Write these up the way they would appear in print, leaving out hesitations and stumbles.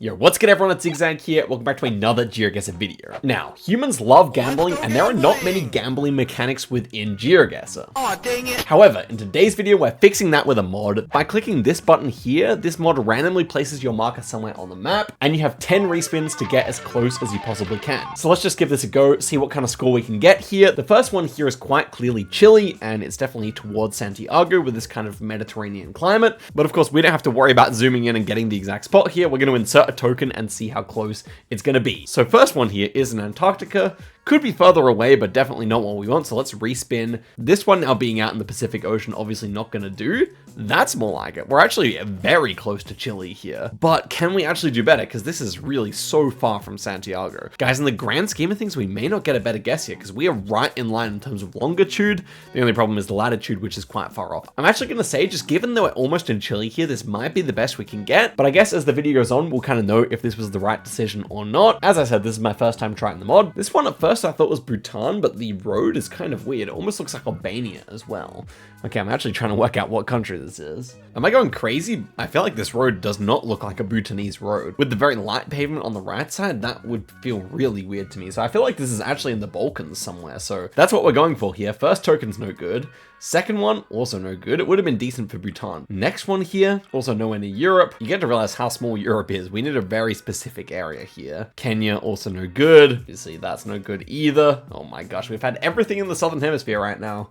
Yo, what's good everyone, it's Zigzag here, welcome back to another Geoguessr video. Now, humans love gambling and there are not many gambling mechanics within Geoguessr. Oh, dang it. However, in today's video, we're fixing that with a mod. By clicking this button here, this mod randomly places your marker somewhere on the map, and you have 10 respins to get as close as you possibly can. So let's just give this a go, see what kind of score we can get here. The first one here is quite clearly Chile, and it's definitely towards Santiago with this kind of Mediterranean climate. But of course, we don't have to worry about zooming in and getting the exact spot here. We're going to insert a token and see how close it's going to be. So first one here is in Antarctica. Could be further away, but definitely not what we want. So let's respin. This one now being out in the Pacific Ocean, obviously not going to do. That's more like it. We're actually very close to Chile here, but can we actually do better? Because this is really so far from Santiago. Guys, in the grand scheme of things, we may not get a better guess here because we are right in line in terms of longitude. The only problem is the latitude, which is quite far off. I'm actually going to say, just given that we're almost in Chile here, this might be the best we can get. But I guess as the video goes on, we'll kind of know if this was the right decision or not. As I said, this is my first time trying the mod. This one at first I thought was Bhutan, but the road is kind of weird. It almost looks like Albania as well. Okay, I'm actually trying to work out what country this is. Am I going crazy? I feel like this road does not look like a Bhutanese road. With the very light pavement on the right side, that would feel really weird to me. So I feel like this is actually in the Balkans somewhere. So that's what we're going for here. First token's no good. Second one, also no good. It would have been decent for Bhutan. Next one here, also nowhere near Europe. You get to realize how small Europe is. We need a very specific area here. Kenya, also no good. Obviously, that's no good either. Oh my gosh, we've had everything in the Southern Hemisphere right now.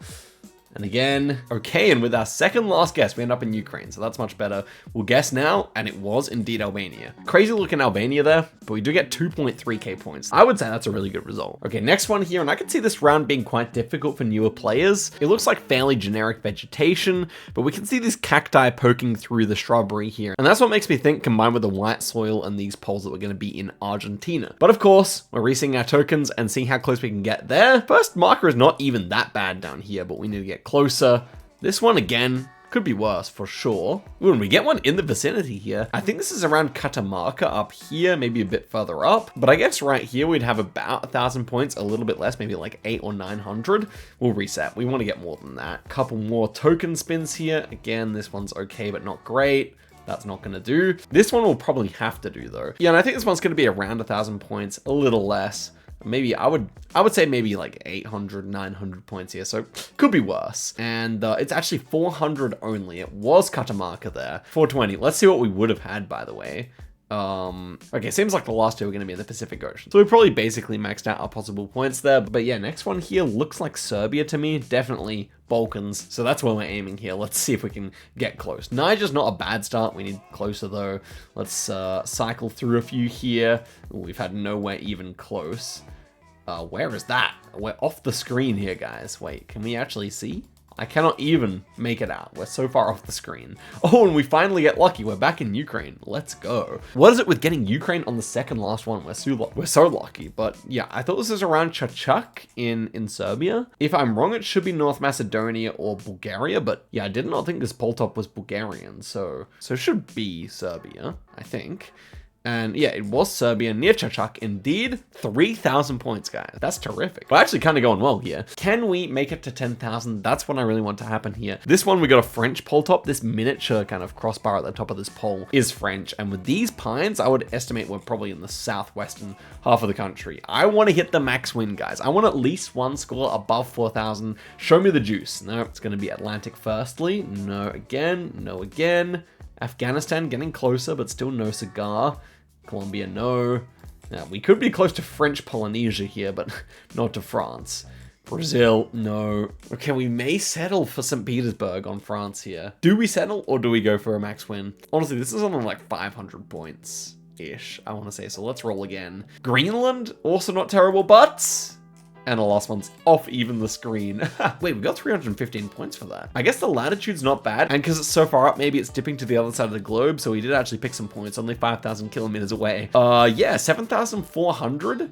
And again, okay, and with our second last guess, we end up in Ukraine, so that's much better. We'll guess now, and it was indeed Albania. Crazy looking Albania there, but we do get 2.3k points. I would say that's a really good result. Okay, next one here, and I can see this round being quite difficult for newer players. It looks like fairly generic vegetation, but we can see these cacti poking through the shrubbery here. And that's what makes me think, combined with the white soil and these poles, that we're going to be in Argentina. But of course, we're reseeing our tokens and seeing how close we can get there. First marker is not even that bad down here, but we need to get closer. This one again could be worse for sure. When we get one in the vicinity here, I think this is around Catamarca up here, maybe a bit further up. But I guess right here we'd have about 1,000 points, a little bit less, maybe like 800 or 900. We'll reset. We want to get more than that. Couple more token spins here. Again, this one's okay, but not great. That's not going to do. This one will probably have to do though. Yeah, and I think this one's going to be around 1,000 points, a little less. Maybe I would say maybe like 800, 900 points here. So could be worse. And it's actually 400 only. It was Catamarca there. 420. Let's see what we would have had, by the way. Okay, seems like the last two are going to be in the Pacific Ocean. So we probably basically maxed out our possible points there. But yeah, next one here looks like Serbia to me. Definitely Balkans. So that's where we're aiming here. Let's see if we can get close. Niger's not a bad start. We need closer though. Let's cycle through a few here. Ooh, we've had nowhere even close. Where is that? We're off the screen here, guys. Wait, can we actually see? I cannot even make it out. We're so far off the screen. Oh, and we finally get lucky. We're back in Ukraine. Let's go. What is it with getting Ukraine on the second last one? We're so lucky. But yeah, I thought this was around Chachak in Serbia. If I'm wrong, it should be North Macedonia or Bulgaria. But yeah, I did not think this pole top was Bulgarian. So it should be Serbia, I think. And yeah, it was Serbia near Chachak. Indeed, 3,000 points, guys. That's terrific. We're actually kind of going well here. Can we make it to 10,000? That's what I really want to happen here. This one, we got a French pole top. This miniature kind of crossbar at the top of this pole is French. And with these pines, I would estimate we're probably in the southwestern half of the country. I want to hit the max win, guys. I want at least one score above 4,000. Show me the juice. No, it's going to be Atlantic firstly. No again. No again. Afghanistan getting closer, but still no cigar. Colombia, no. Now, we could be close to French Polynesia here, but not to France. Brazil, no. Okay, we may settle for St. Petersburg on France here. Do we settle or do we go for a max win? Honestly, this is on like 500 points-ish, I want to say. So let's roll again. Greenland, also not terrible, but... And the last one's off even the screen. Wait, we got 315 points for that. I guess the latitude's not bad. And because it's so far up, maybe it's dipping to the other side of the globe. So we did actually pick some points, only 5,000 kilometers away. Yeah, 7,400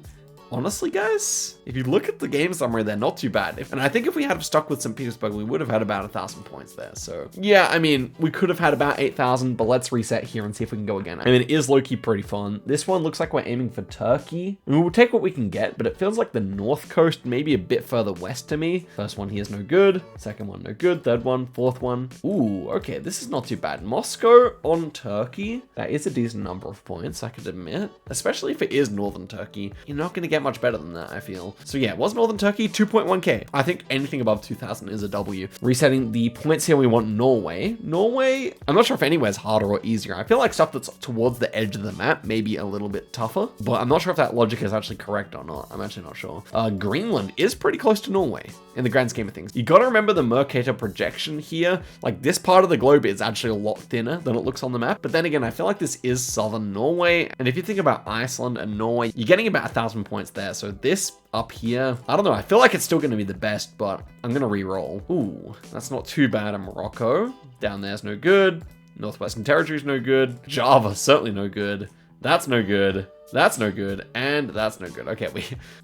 honestly, guys, if you look at the game summary, they're not too bad. And I think if we had stuck with St. Petersburg, we would have had about 1,000 points there. So yeah, I mean, we could have had about 8,000, but let's reset here and see if we can go again. I mean, it is low-key pretty fun. This one looks like we're aiming for Turkey. I mean, we'll take what we can get, but it feels like the north coast, maybe a bit further west to me. First one here is no good. Second one, no good. Third one, fourth one. Ooh, okay, this is not too bad. Moscow on Turkey. That is a decent number of points, I could admit. Especially if it is northern Turkey. You're not going to get much better than that, I feel. So yeah, it was northern Turkey, 2.1k. I think anything above 2,000 is a W. Resetting the points here, we want Norway. Norway, I'm not sure if anywhere's harder or easier. I feel like stuff that's towards the edge of the map may be a little bit tougher, but I'm not sure if that logic is actually correct or not. I'm actually not sure. Greenland is pretty close to Norway in the grand scheme of things. You got to remember the Mercator projection here. Like, this part of the globe is actually a lot thinner than it looks on the map. But then again, I feel like this is southern Norway. And if you think about Iceland and Norway, you're getting about 1,000 points there. So this up here, I don't know. I feel like it's still going to be the best, but I'm going to re-roll. Ooh, that's not too bad. In Morocco, down there's no good. Northwestern Territory's no good. Java, certainly no good. That's no good. That's no good, and that's no good. Okay,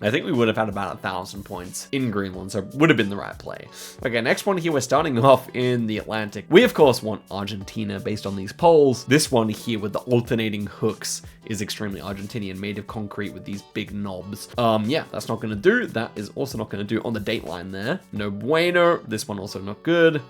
I think we would have had about 1,000 points in Greenland, so it would have been the right play. Okay, next one here, we're starting off in the Atlantic. We, of course, want Argentina based on these polls. This one here with the alternating hooks is extremely Argentinian, made of concrete with these big knobs. Yeah, that's not gonna do. That is also not gonna do on the date line there. No bueno. This one also not good.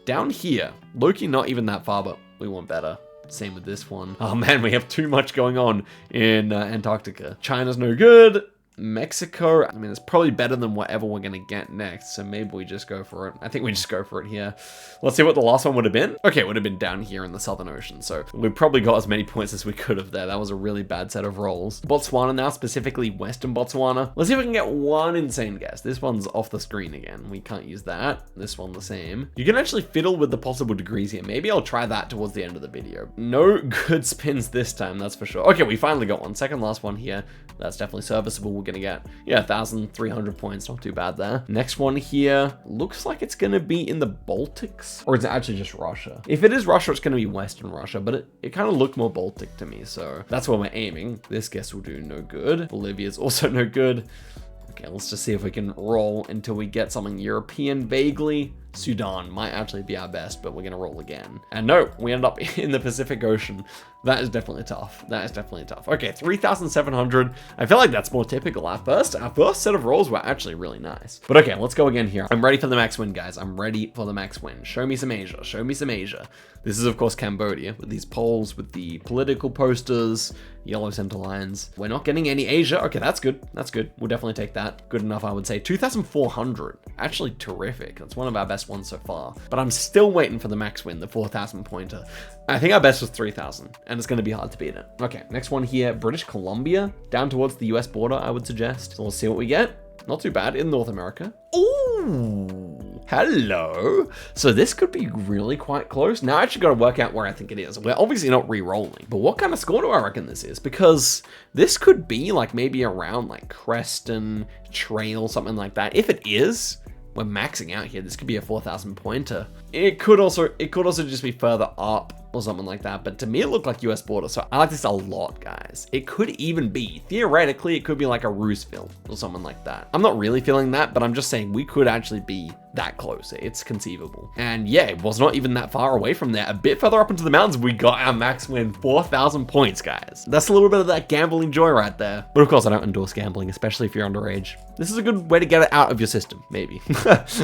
Down here, Loki not even that far, but we want better. Same with this one. Oh man, we have too much going on in Antarctica. China's no good. Mexico, I mean, it's probably better than whatever we're gonna get next, so maybe we just go for it. I think we just go for it here. Let's see what the last one would have been. Okay, it would have been down here in the Southern Ocean, so we probably got as many points as we could have there. That was a really bad set of rolls. Botswana now, specifically Western Botswana. Let's see if we can get one insane guess. This one's off the screen again. We can't use that. This one the same. You can actually fiddle with the possible degrees here. Maybe I'll try that towards the end of the video. No good spins this time, that's for sure. Okay, we finally got one. Second last one here. That's definitely serviceable. We're gonna get, yeah, 1,300 points. Not too bad there. Next one here looks like it's gonna be in the Baltics, or is it actually just Russia? If it is Russia, it's gonna be Western Russia, but it kind of looked more Baltic to me, so that's where we're aiming. This guess will do no good. Bolivia's also no good. Okay, let's just see if we can roll until we get something European vaguely. Sudan might actually be our best, but we're gonna roll again. And no, we end up in the Pacific Ocean. That is definitely tough. That is definitely tough. Okay, 3,700. I feel like that's more typical. Our first set of rolls were actually really nice. But okay, let's go again here. I'm ready for the max win, guys. I'm ready for the max win. Show me some Asia. Show me some Asia. This is, of course, Cambodia with these polls, with the political posters, yellow center lines. We're not getting any Asia. Okay, that's good. That's good. We'll definitely take that. Good enough, I would say. 2,400. Actually terrific. That's one of our best ones so far. But I'm still waiting for the max win, the 4,000 pointer. I think our best was 3,000, and it's going to be hard to beat it. Okay, next one here, British Columbia, down towards the US border, I would suggest. So we'll see what we get. Not too bad in North America. Ooh, hello. So this could be really quite close. Now I actually got to work out where I think it is. We're obviously not re-rolling, but what kind of score do I reckon this is? Because this could be like maybe around like Creston, Trail, something like that. If it is, we're maxing out here. This could be a 4,000 pointer. It could also just be further up or something like that. But to me, it looked like US border. So I like this a lot, guys. It could even be, theoretically, it could be like a Roosevelt or something like that. I'm not really feeling that, but I'm just saying we could actually be that close. It's conceivable. And yeah, it was not even that far away from there. A bit further up into the mountains, we got our max win, 4,000 points, guys. That's a little bit of that gambling joy right there. But of course, I don't endorse gambling, especially if you're underage. This is a good way to get it out of your system, maybe.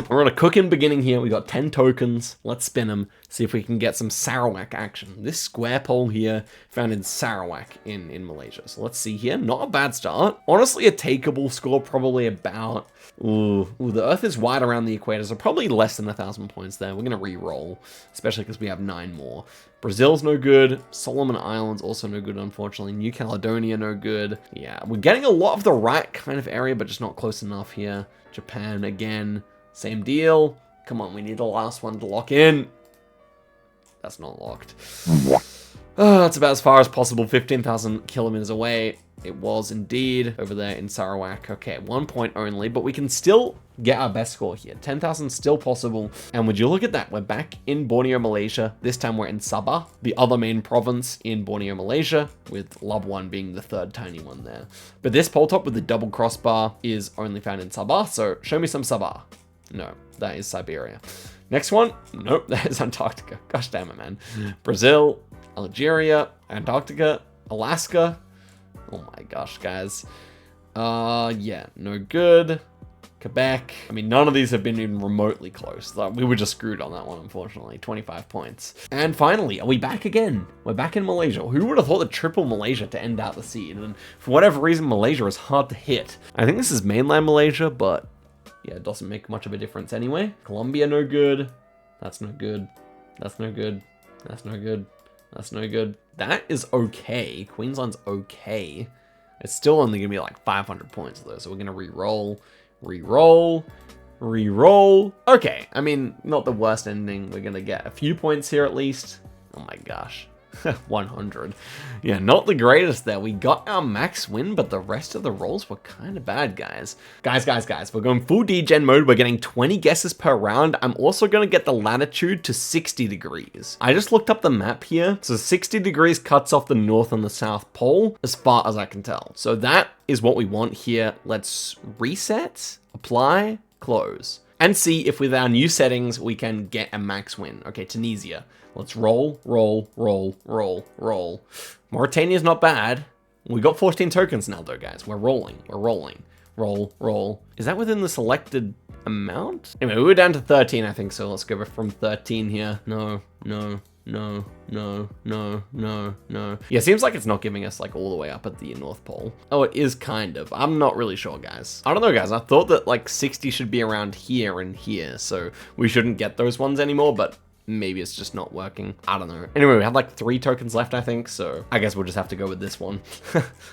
We're on a cooking beginning here. We got 10 tokens. Let's spin them. See if we can get some Sarawak action. This square pole here found in Sarawak in Malaysia. So let's see here. Not a bad start. Honestly, a takeable score, probably about... Ooh, the Earth is wide around the equator, so probably less than 1,000 points there. We're going to re-roll, especially because we have 9 more. Brazil's no good. Solomon Islands also no good, unfortunately. New Caledonia, no good. Yeah, we're getting a lot of the right kind of area, but just not close enough here. Japan, again, same deal. Come on, we need the last one to lock in. That's not locked. That's about as far as possible, 15,000 kilometers away. It was indeed over there in Sarawak. Okay, 1 point only, but we can still get our best score here. 10,000 still possible. And would you look at that? We're back in Borneo, Malaysia. This time we're in Sabah, the other main province in Borneo, Malaysia, with Labuan being the third tiny one there. But this pole top with the double crossbar is only found in Sabah. So show me some Sabah. No, that is Siberia. Next one. Nope, that is Antarctica. Gosh damn it, man. Brazil, Algeria, Antarctica, Alaska. Oh my gosh, guys. Yeah, no good. Quebec. I mean, none of these have been even remotely close. Like, we were just screwed on that one, unfortunately. 25 points. And finally, are we back again? We're back in Malaysia. Who would have thought that triple Malaysia to end out the seed? And for whatever reason, Malaysia is hard to hit. I think this is mainland Malaysia, but yeah, it doesn't make much of a difference anyway. Colombia, no good. That's no good. That's no good. That's no good. That's no good. That is okay. Queensland's okay. It's still only gonna be like 500 points though, so we're gonna re-roll, re-roll, re-roll. Okay, I mean, not the worst ending. We're gonna get a few points here at least. Oh my gosh. 100. Yeah, not the greatest there. We got our max win, but the rest of the rolls were kind of bad, guys. Guys, we're going full degen mode. We're getting 20 guesses per round. I'm also going to get the latitude to 60 degrees. I just looked up the map here. So 60 degrees cuts off the north and the south pole, as far as I can tell. So that is what we want here. Let's reset, apply, close, and see if with our new settings, we can get a max win. Okay, Tunisia. Let's roll, roll, roll, roll, roll. Mauritania's not bad. We got 14 tokens now though, guys. We're rolling, we're rolling. Roll, roll. Is that within the selected amount? Anyway, we were down to 13, I think, so let's go from 13 here. No, no, no, no, no, no, no. Yeah, seems like it's not giving us like all the way up at the North Pole. Oh, it is kind of. I'm not really sure, guys. I don't know, guys. I thought that like 60 should be around here and here, so we shouldn't get those ones anymore, but maybe it's just not working. I don't know. Anyway, we have like 3 tokens left, I think, so I guess we'll just have to go with this one.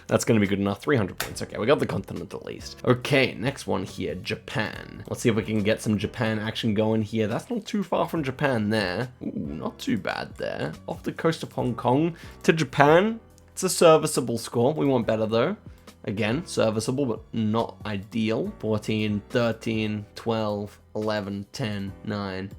That's gonna be good enough. 300 points. Okay, we got the continent at least. Okay, next one here, Japan. Let's see if we can get some Japan action going here. That's not too far from Japan there. Ooh, not too bad there. Off the coast of Hong Kong to Japan. It's a serviceable score. We want better though. Again, serviceable, but not ideal. 14, 13, 12, 11, 10, 9,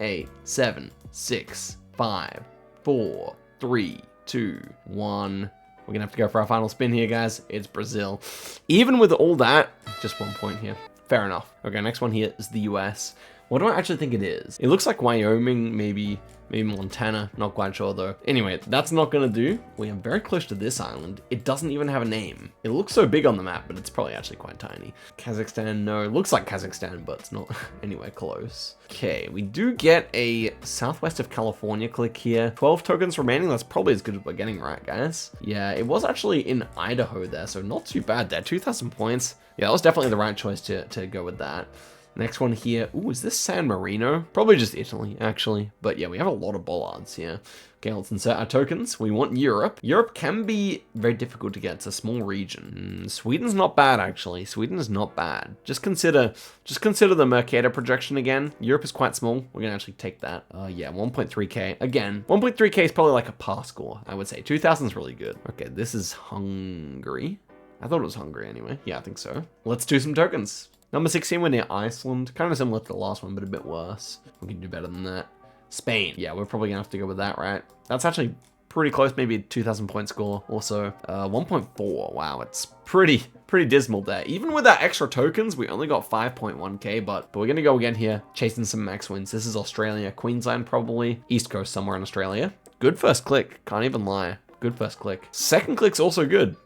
8, 7, 6, 5, 4, 3, 2, 1. We're gonna have to go for our final spin here, guys. It's Brazil. Even with all that, just 1 point here. Fair enough. Okay, next one here is the US. What do I actually think it is? It looks like Wyoming, maybe Montana, not quite sure though. Anyway, that's not gonna do. We are very close to this island. It doesn't even have a name. It looks so big on the map, but it's probably actually quite tiny. Kazakhstan, no, it looks like Kazakhstan, but it's not anywhere close. Okay, we do get a southwest of California click here. 12 tokens remaining, that's probably as good as we're getting, right, guys? Yeah, it was actually in Idaho there, so not too bad there. 2,000 points. Yeah, that was definitely the right choice to go with that. Next one here. Ooh, is this San Marino? Probably just Italy, actually. But yeah, we have a lot of bollards here. Okay, let's insert our tokens. We want Europe. Europe can be very difficult to get. It's a small region. Sweden's not bad, actually. Sweden is not bad. Just consider the Mercator projection again. Europe is quite small. We're gonna actually take that. Yeah, 1.3k. Again, 1.3k is probably like a par score, I would say. 2,000 is really good. Okay, this is Hungary. I thought it was Hungary anyway. Yeah, I think so. Let's do some tokens. Number 16, we're near Iceland. Kind of similar to the last one, but a bit worse. We can do better than that. Spain. Yeah, we're probably gonna have to go with that, right? That's actually pretty close, maybe a 2,000 point score also. 1.4, wow, it's pretty dismal there. Even with our extra tokens, we only got 5.1k, but we're gonna go again here, chasing some max wins. This is Australia, Queensland probably, East Coast somewhere in Australia. Good first click, can't even lie. Good first click. Second click's also good.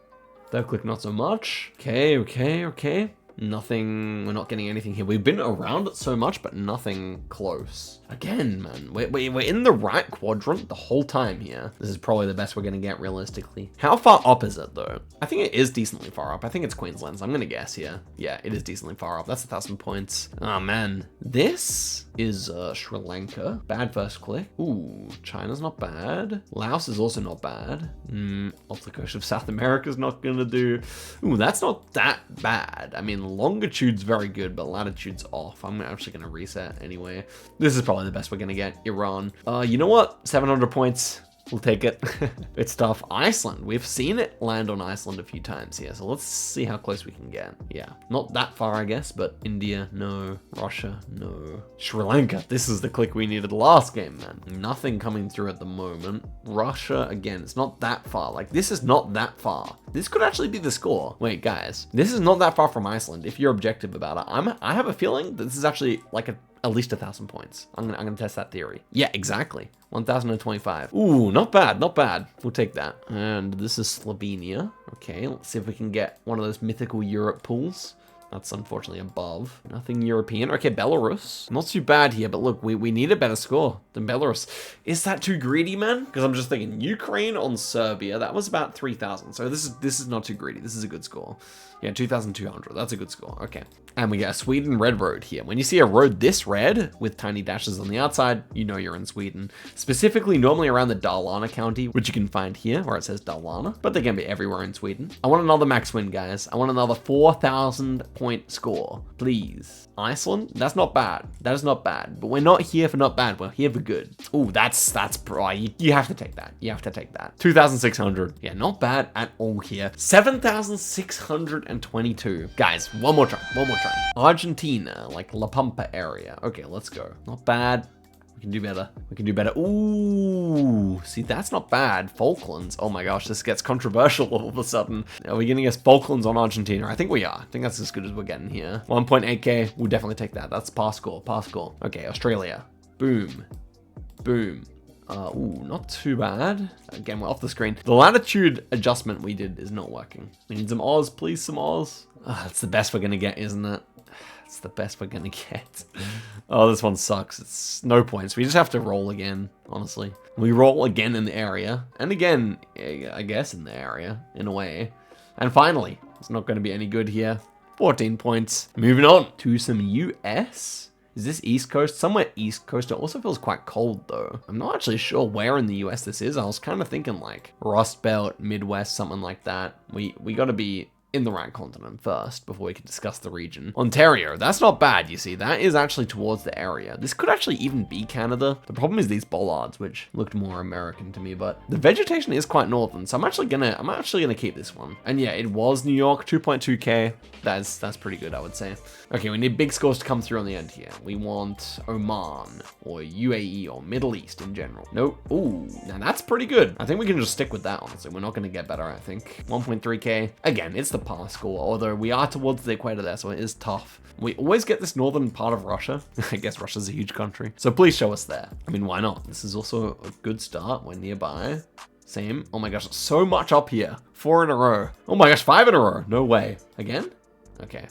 Third click, not so much. Okay. Nothing, we're not getting anything here. We've been around it so much, but nothing close. Again, man, we're in the right quadrant the whole time here. This is probably the best we're gonna get realistically. How far up is it though? I think it is decently far up. I think it's Queensland, so I'm gonna guess here. Yeah, it is decently far up. That's 1,000 points. Oh man, this is Sri Lanka. Bad first click. Ooh, China's not bad. Laos is also not bad. Off the coast of South America's not gonna do. Ooh, that's not that bad. I mean, longitude's very good, but latitude's off. I'm actually gonna reset anyway. This is probably the best we're gonna get. Iran. You know what? 700 points. We'll take it. It's tough. Iceland. We've seen it land on Iceland a few times here. So let's see how close we can get. Yeah, not that far, I guess, but India, no. Russia, no. Sri Lanka. This is the click we needed last game, man. Nothing coming through at the moment. Russia, again, it's not that far. Like, this is not that far. This could actually be the score. Wait, guys, this is not that far from Iceland. If you're objective about it, I have a feeling that this is actually like at least 1,000 points. I'm gonna test that theory. Yeah, exactly. 1,025. Ooh, not bad, not bad. We'll take that. And this is Slovenia. Okay, let's see if we can get one of those mythical Europe pools. That's unfortunately above. Nothing European. Okay, Belarus. Not too bad here, but look, we need a better score than Belarus. Is that too greedy, man? Because I'm just thinking Ukraine on Serbia, that was about 3,000. So this is not too greedy. This is a good score. Yeah, 2,200. That's a good score. Okay. And we got a Sweden red road here. When you see a road this red with tiny dashes on the outside, you know you're in Sweden. Specifically, normally around the Dalarna county, which you can find here where it says Dalarna, but they can be everywhere in Sweden. I want another max win, guys. I want another 4,000 point score, please. Iceland, that's not bad. That is not bad, but we're not here for not bad. We're here for good. Oh, that's bro. You have to take that. You have to take that. 2,600. Yeah, not bad at all here. 7,622. Guys, one more try. One more try. Argentina, like La Pampa area. Okay, let's go. Not bad. We can do better. We can do better. Ooh, see, that's not bad. Falklands. Oh my gosh, this gets controversial all of a sudden. Are we getting us Falklands on Argentina? I think we are. I think that's as good as we're getting here. 1.8K. We'll definitely take that. That's pass score. Pass score. Okay, Australia. Boom. Boom. Ooh, not too bad. Again, we're off the screen. The latitude adjustment we did is not working. We need some Oz, please, some Oz. That's the best we're gonna get, isn't it? It's the best we're gonna get. Oh, this one sucks. It's no points. We just have to roll again, honestly. We roll again in the area. And again, I guess in the area, in a way. And finally, it's not gonna be any good here. 14 points. Moving on to some US. Is this East Coast? Somewhere East Coast. It also feels quite cold though. I'm not actually sure where in the US this is. I was kind of thinking like Rust Belt, Midwest, something like that. We gotta be in the right continent first before we can discuss the region. Ontario, that's not bad, you see. That is actually towards the area. This could actually even be Canada. The problem is these bollards, which looked more American to me, but the vegetation is quite northern, so I'm actually gonna keep this one. And yeah, it was New York, 2.2K. That's pretty good, I would say. Okay, we need big scores to come through on the end here. We want Oman or UAE or Middle East in general. Nope. Ooh, now that's pretty good. I think we can just stick with that, honestly. We're not gonna get better, I think. 1.3K. Again, it's the pass score, although we are towards the equator there, so it is tough. We always get this northern part of Russia. I guess Russia's a huge country. So please show us there. I mean, why not? This is also a good start. We're nearby. Same. Oh my gosh, so much up here. 4 in a row. Oh my gosh, 5 in a row. No way. Again? Okay.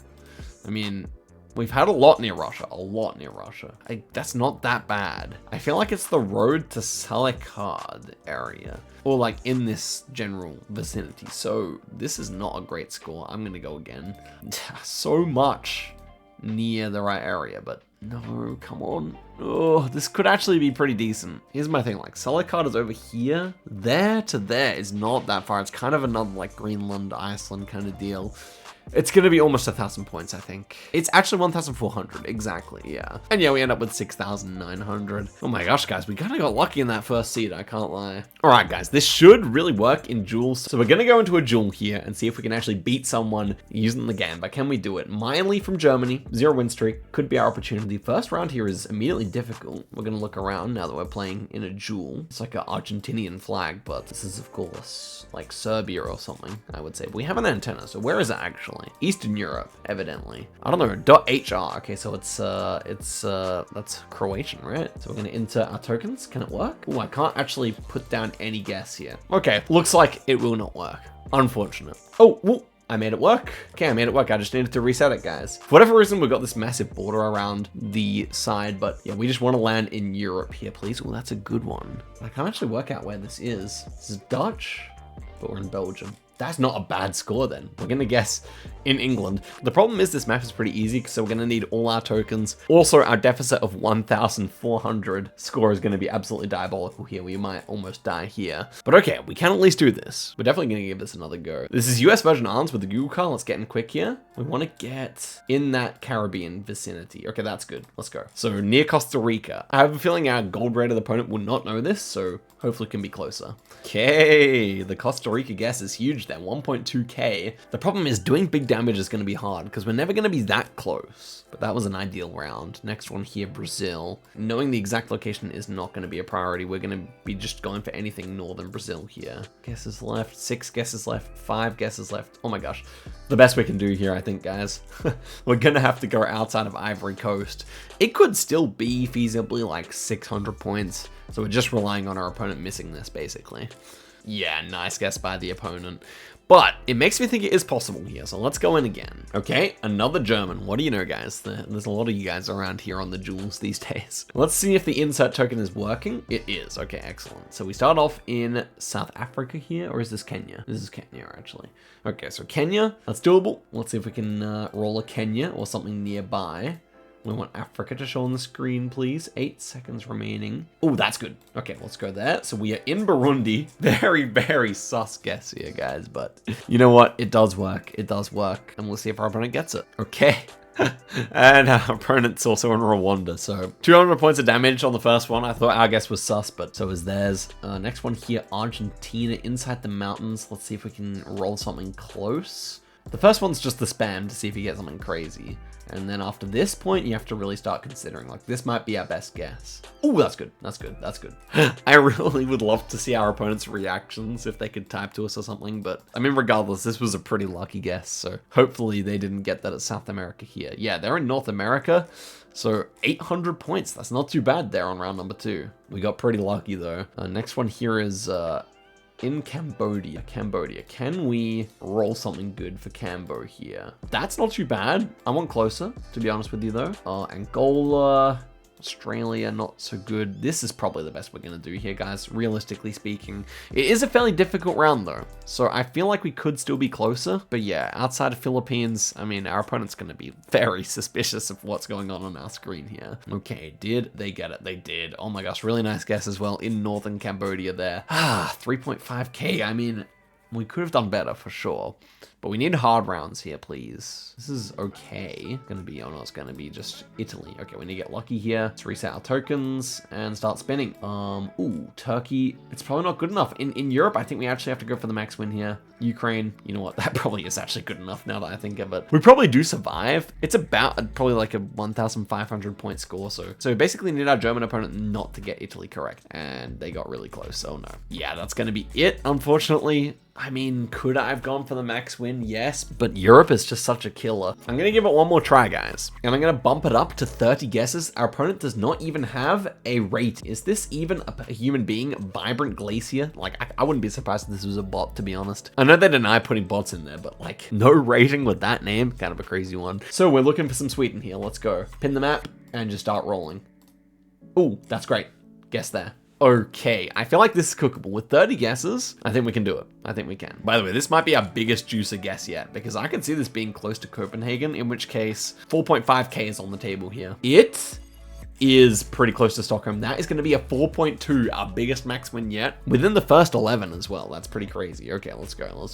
I mean, we've had a lot near Russia. A lot near Russia. That's not that bad. I feel like it's the road to Salikard area. Or like in this general vicinity. So this is not a great score. I'm gonna go again. So much near the right area, but no, come on. Oh, this could actually be pretty decent. Here's my thing, like Salikard is over here. There to there is not that far. It's kind of another like Greenland, Iceland kind of deal. It's gonna be almost 1,000 points, I think. It's actually 1,400, exactly, yeah. And yeah, we end up with 6,900. Oh my gosh, guys, we kind of got lucky in that first seed, I can't lie. All right, guys, this should really work in duels. So we're gonna go into a duel here and see if we can actually beat someone using the Gamba. Can we do it? Miley from Germany, 0 win streak, could be our opportunity. First round here is immediately difficult. We're gonna look around now that we're playing in a duel. It's like an Argentinian flag, but this is of course like Serbia or something, I would say. But we have an antenna, so where is it actually? Eastern Europe, evidently. I don't know, .hr. Okay, so that's Croatian, right? So we're gonna enter our tokens. Can it work? Oh, I can't actually put down any guess here. Okay, looks like it will not work. Unfortunate. Oh, whoa. I made it work. Okay, I made it work. I just needed to reset it, guys. For whatever reason, we've got this massive border around the side, but yeah, we just want to land in Europe here, please. Oh, that's a good one. I can't actually work out where this is. This is Dutch, but we're in Belgium. That's not a bad score then. We're gonna guess in England. The problem is this map is pretty easy, so we're gonna need all our tokens. Also, our deficit of 1,400 score is gonna be absolutely diabolical here. We might almost die here. But okay, we can at least do this. We're definitely gonna give this another go. This is US Virgin Islands with the Google car. Let's get in quick here. We wanna get in that Caribbean vicinity. Okay, that's good. Let's go. So near Costa Rica. I have a feeling our gold-rated opponent will not know this, so hopefully it can be closer. Okay, the Costa Rica guess is huge then, 1.2k. The problem is doing big damage is going to be hard because we're never going to be that close. But that was an ideal round. Next one here, Brazil. Knowing the exact location is not going to be a priority. We're going to be just going for anything northern Brazil here. Guesses left, 6 guesses left, 5 guesses left. Oh my gosh. The best we can do here, I think, guys. We're going to have to go outside of Ivory Coast. It could still be feasibly like 600 points. So we're just relying on our opponent missing this, basically. Yeah, nice guess by the opponent. But it makes me think it is possible here, so let's go in again. Okay, another German. What do you know, guys? There's a lot of you guys around here on the jewels these days. Let's see if the insert token is working. It is. Okay, excellent. So we start off in South Africa here, or is this Kenya? This is Kenya, actually. Okay, so Kenya, that's doable. Let's see if we can roll a Kenya or something nearby. We want Africa to show on the screen, please. 8 seconds remaining. Oh, that's good. Okay, let's go there. So we are in Burundi. Very, very sus guess here, guys. But you know what? It does work. It does work. And we'll see if our opponent gets it. Okay. And our opponent's also in Rwanda. So 200 points of damage on the first one. I thought our guess was sus, but so is theirs. Next one here, Argentina, inside the mountains. Let's see if we can roll something close. The first one's just the spam to see if you get something crazy. And then after this point, you have to really start considering, like, this might be our best guess. Oh, that's good. That's good. That's good. I really would love to see our opponent's reactions if they could type to us or something. But I mean, regardless, this was a pretty lucky guess. So hopefully they didn't get that at South America here. Yeah, they're in North America. So 800 points. That's not too bad there on round number 2. We got pretty lucky though. Next one here is in Cambodia. Can we roll something good for Cambo here? That's not too bad. I want closer, to be honest with you though. Angola, Australia, not so good. This is probably the best we're gonna do here, guys, realistically speaking. It is a fairly difficult round though, so I feel like we could still be closer. But yeah, outside of Philippines, I mean, our opponent's gonna be very suspicious of what's going on our screen here. Okay, did they get it? They did. Oh my gosh, really nice guess as well in northern Cambodia there. 3.5k. I mean, we could have done better for sure. But we need hard rounds here, please. This is okay. Gonna be, oh no, it's gonna be just Italy. Okay, we need to get lucky here. Let's reset our tokens and start spinning. Ooh, Turkey. It's probably not good enough. In Europe, I think we actually have to go for the max win here. Ukraine, you know what? That probably is actually good enough now that I think of it. We probably do survive. It's about probably like a 1,500 point score. So we basically need our German opponent not to get Italy correct. And they got really close. Oh no. Yeah, that's gonna be it, unfortunately. I mean, could I have gone for the max win? Yes, but Europe is just such a killer. I'm gonna give it one more try, guys. And I'm gonna bump it up to 30 guesses. Our opponent does not even have a rate. Is this even a human being? Vibrant Glacier? Like, I wouldn't be surprised if this was a bot, to be honest. I know they deny putting bots in there, but like, no rating with that name? Kind of a crazy one. So we're looking for some Sweden here. Let's go. Pin the map and just start rolling. Ooh, that's great. Guess there. Okay, I feel like this is cookable. With 30 guesses, I think we can do it. I think we can. By the way, this might be our biggest juicer guess yet, because I can see this being close to Copenhagen, in which case 4.5k is on the table here. It is pretty close to Stockholm. That is going to be a 4.2, our biggest max win yet, within the first 11 as well. That's pretty crazy. Okay, let's go.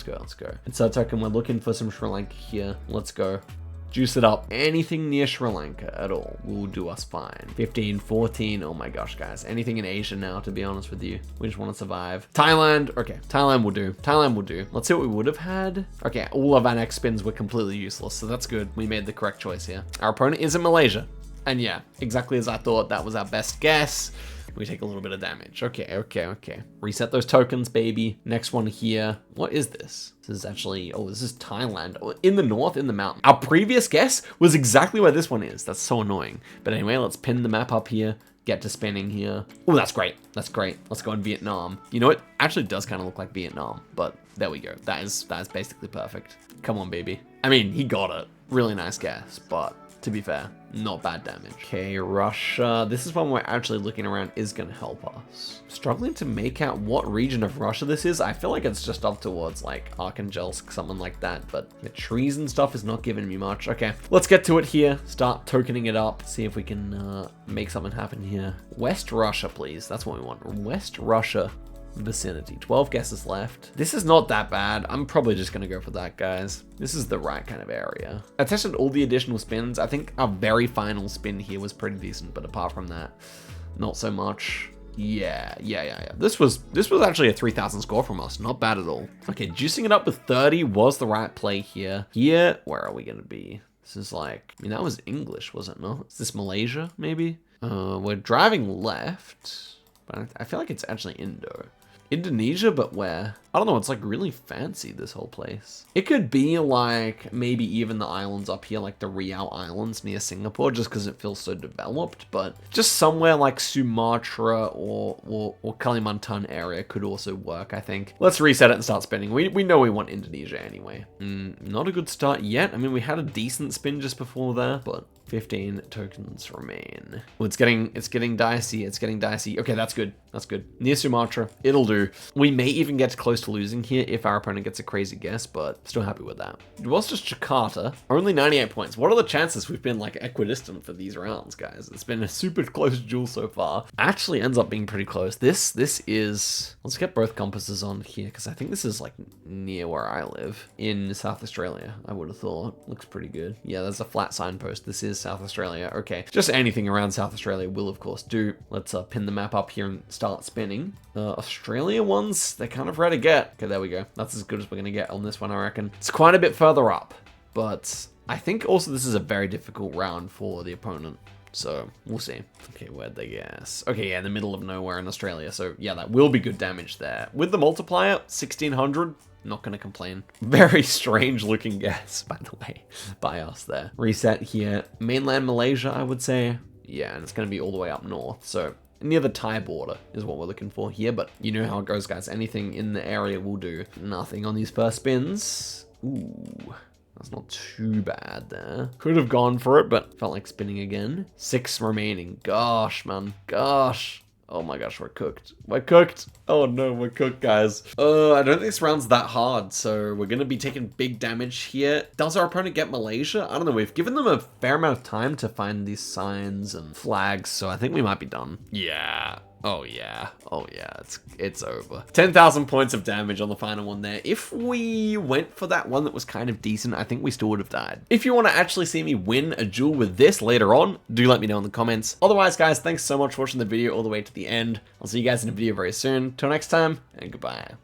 And so token, we're looking for some Sri Lanka here. Let's go. Juice it up. Anything near Sri Lanka at all will do us fine. 15, 14. Oh my gosh, guys. Anything in Asia now, to be honest with you. We just want to survive. Thailand. Okay, Thailand will do. Thailand will do. Let's see what we would have had. Okay, all of our next spins were completely useless, so that's good. We made the correct choice here. Our opponent is in Malaysia. And yeah, exactly as I thought, that was our best guess. We take a little bit of damage. Okay. Reset those tokens, baby. Next one here. What is this? This is actually, oh, this is Thailand. Oh, in the north, in the mountain. Our previous guess was exactly where this one is. That's so annoying. But anyway, let's pin the map up here. Get to spinning here. Oh, that's great. That's great. Let's go in Vietnam. You know, it actually does kind of look like Vietnam, but there we go. That is basically perfect. Come on, baby. I mean, he got it. Really nice guess, but to be fair. Not bad damage. Okay, Russia. This is one where actually looking around is going to help us. Struggling to make out what region of Russia this is. I feel like it's just up towards like Arkhangelsk, something like that, but the trees and stuff is not giving me much. Okay, let's get to it here. Start tokening it up. See if we can make something happen here. West Russia, please. That's what we want. West Russia vicinity. 12 guesses left. This is not that bad. I'm probably just gonna go for that, guys. This is the right kind of area. I tested all the additional spins. I think our very final spin here was pretty decent, but apart from that, not so much. Yeah. This was actually a 3,000 score from us. Not bad at all. Okay, juicing it up with 30 was the right play here. Here, where are we gonna be? This is like, I mean, that was English, was it not? Is this Malaysia, maybe? We're driving left, but I feel like it's actually Indo. Indonesia, but where? I don't know, it's like really fancy, this whole place. It could be like maybe even the islands up here, like the Riau Islands near Singapore, just because it feels so developed, but just somewhere like Sumatra or Kalimantan area could also work, I think. Let's reset it and start spinning. We know we want Indonesia anyway. Not a good start yet. I mean, we had a decent spin just before there, but 15 tokens remain. Well, it's getting dicey. It's getting dicey. Okay, that's good. That's good. Near Sumatra, it'll do. We may even get close to losing here if our opponent gets a crazy guess, but still happy with that. It was just Jakarta. Only 98 points. What are the chances we've been like equidistant for these rounds, guys? It's been a super close duel so far. Actually ends up being pretty close. This is, let's get both compasses on here, because I think this is like near where I live in South Australia, I would have thought. Looks pretty good. Yeah, there's a flat signpost. This is South Australia. Okay, just anything around South Australia will of course do. Let's pin the map up here and start spinning. Australia ones, they're kind of rare to get. Okay, there we go. That's as good as we're gonna get on this one, I reckon. It's quite a bit further up, but I think also this is a very difficult round for the opponent. So we'll see. Okay, where'd they guess? Okay, yeah, in the middle of nowhere in Australia. So yeah, that will be good damage there. With the multiplier, 1600. Not gonna complain. Very strange looking guess, by the way, by us there. Reset here. Mainland Malaysia, I would say. Yeah, and it's gonna be all the way up north. So near the Thai border is what we're looking for here, but you know how it goes, guys. Anything in the area will do. Nothing on these first spins. Ooh, that's not too bad there. Could have gone for it, but felt like spinning again. 6 remaining. Gosh, man. Gosh. Oh my gosh, we're cooked. We're cooked. Oh no, we're cooked, guys. I don't think this round's that hard, so we're gonna be taking big damage here. Does our opponent get Malaysia? I don't know. We've given them a fair amount of time to find these signs and flags, so I think we might be done. Yeah. Oh yeah, it's over. 10,000 points of damage on the final one there. If we went for that one that was kind of decent, I think we still would have died. If you want to actually see me win a duel with this later on, do let me know in the comments. Otherwise, guys, thanks so much for watching the video all the way to the end. I'll see you guys in a video very soon. Till next time, and goodbye.